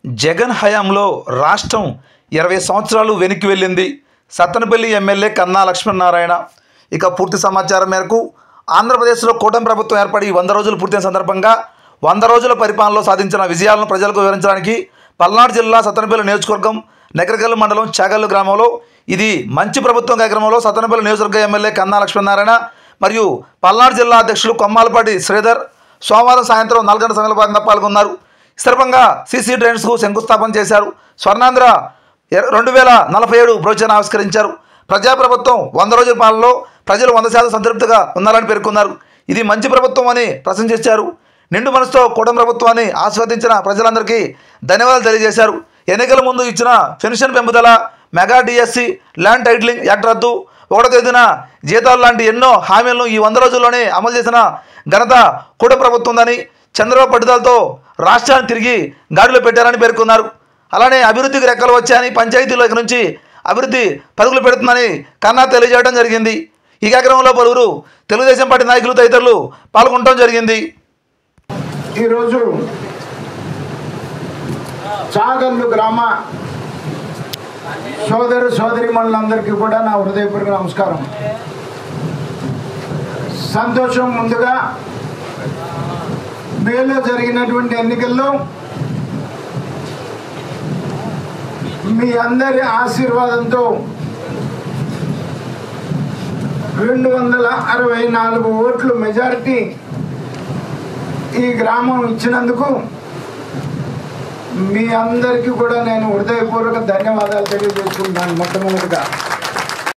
జగన్ హయాంలో రాష్ట్రం 20 సంవత్సరాలు వెనక్కి వెళ్ళింది. సత్తెనపల్లి ఎమ్మెల్యే కన్నా లక్ష్మీనారాయణ. ఇక పూర్తి సమాచారం మేరకు ఆంధ్రప్రదేశ్లో కూటమి ప్రభుత్వం ఏర్పడి 100 రోజులు పూర్తయిన సందర్భంగా 100 రోజుల పరిపాలనలో సాధించిన విజయాలను ప్రజలకు వివరించడానికి పల్నాడు జిల్లా సత్తెనపల్లి నియోజకవర్గం నగరకల్లు మండలం చాగల్లు గ్రామంలో ఇది మంచి ప్రభుత్వం కార్యక్రమంలో సత్తెనపల్లి నియోజకవర్గ ఎమ్మెల్యే కన్నా లక్ష్మీనారాయణ మరియు పల్నాడు జిల్లా అధ్యక్షులు కొమ్మాలపాటి శ్రీధర్ సోమవారం సాయంత్రం 4 గంటల సమయంలో భాగంగా పాల్గొన్నారు. ఈ సందర్భంగా సీసీ డ్రైన్స్కు శంకుస్థాపన చేశారు. స్వర్ణాంధ్ర 2047 బ్రోచర్ను ఆవిష్కరించారు. ప్రజాప్రభుత్వం 100 రోజుల పాలనలో ప్రజలు 100% సంతృప్తిగా ఉన్నారని పేర్కొన్నారు. ఇది మంచి ప్రభుత్వం అని ప్రశంసించారు. నిండు మనసుతో కూటమి ప్రభుత్వాన్ని ఆస్వాదించిన ప్రజలందరికీ ధన్యవాదాలు తెలియజేశారు. ఎన్నికల ముందు ఇచ్చిన పెన్షన్ పెంపుదల, mega DSC, land titling act రద్దు, 1వ తేదీన జీతాలు లాంటి ఎన్నో హామీలను ఈ 100 రోజుల్లోనే అమలు చేసిన ఘనత కూటమి ప్రభుత్వం ఉందని, చంద్రబాబు పట్టుదలతో రాష్ట్రాన్ని తిరిగి గాడిలో పెట్టారని పేర్కొన్నారు. అలానే అభివృద్ధికి రెక్కలు వచ్చాయని, పంచాయతీలో నుంచి అభివృద్ధి పరుగులు పెడుతుందని కన్నా తెలియజేయడం జరిగింది. ఈ కార్యక్రమంలో పలువురు తెలుగుదేశం పార్టీ నాయకులు తదితరులు పాల్గొనడం జరిగింది. ఈరోజు చాగల్లు గ్రామ సోదరిమణులందరికీ కూడా నా హృదయపూర్వక నమస్కారం. సంతోషం. ముందుగా మేలో జరిగినటువంటి ఎన్నికల్లో మీ అందరి ఆశీర్వాదంతో 264 ఓట్లు మెజారిటీ ఈ గ్రామం ఇచ్చినందుకు మీ అందరికీ కూడా నేను హృదయపూర్వక ధన్యవాదాలు తెలియజేస్తున్నాను. మొట్టమొదటిగా